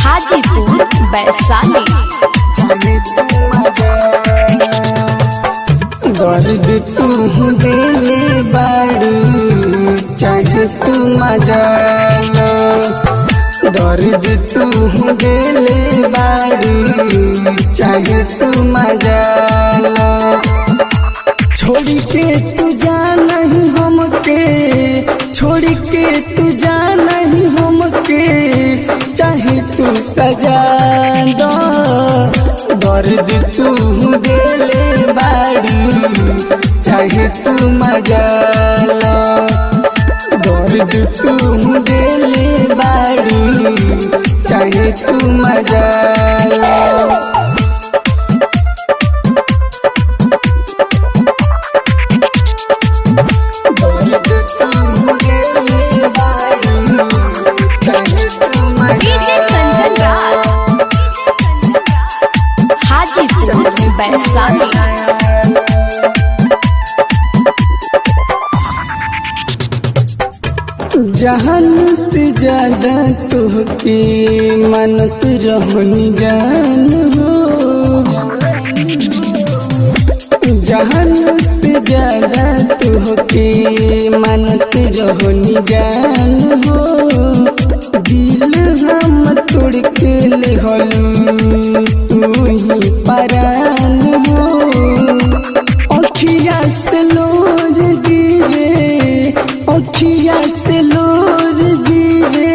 हाजीपुर वैशाली। दर्द तू दिले बाड़ू चाहे तू मजा लो, दर्द तू दिले बाड़ू चाहे तू मजा लो। छोड़ के तू जा नहीं हमके, छोड़ के तू जा नहीं हमके, चाहे तू सजा दो। दर्द तू दिले बाड़ू चाहे तू मजा लो, दर्द तू दिले बाड़ू चाहे तू मजा लो। हाजीपुर वैशाली। जहान से ज्यादा तुहके मनत रहनी जान हो, जहान से ज्यादा तुहके मनत रहनी जान हो। दिल हम तोड़ के ले हलू तू ही परान हो। अखिया से लोर गिरे, अखिया से लोर गिरे,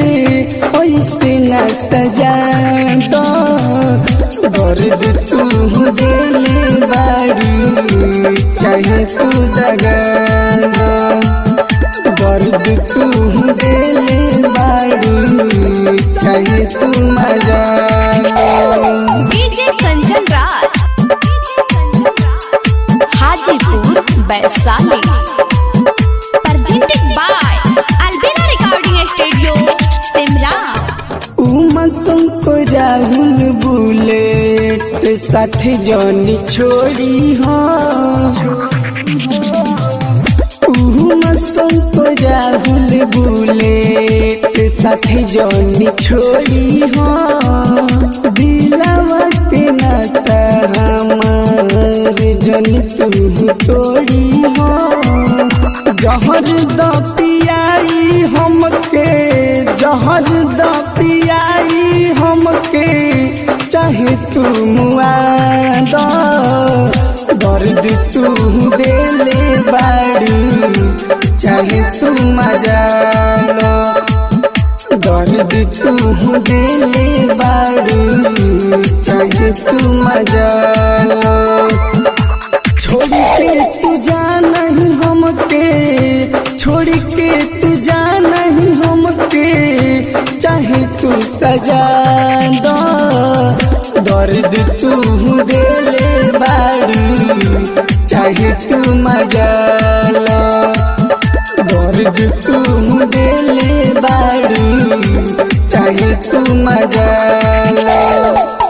ऐसे न सजा दो। दर्द तू दिले बाड़ू चाहे तू दगा लो, दर्द तू दिले बाड़ू चाहे तू मजा लो। Hajipur Vaishali. Presented by Albina Recording Studio, Simra। को राहुल बुलेट साथ जनी छोड़ी हो, को राहुल बुलेट साथ जनी छोड़ी हो। दिलावा के नाता हमार जन तू तोड़ी हो। जहर द पियाई हमके, जहर द पियाई हमके, चाहे तू मुआ दो। दर्द तू दिले बाड़ू चाहे तू मजा लो, दर्द तू दिले बाड़ू चाहे तू मजा लो। छोड़ के तू जा नहीं हमके, छोड़ के तू जा नहीं हमके, चाहे तू सजा दो। दर्द तू दिले बाड़ू चाहे तू मजा लो, दर्द तू दिले बाड़ू चाहे तू मजा लो।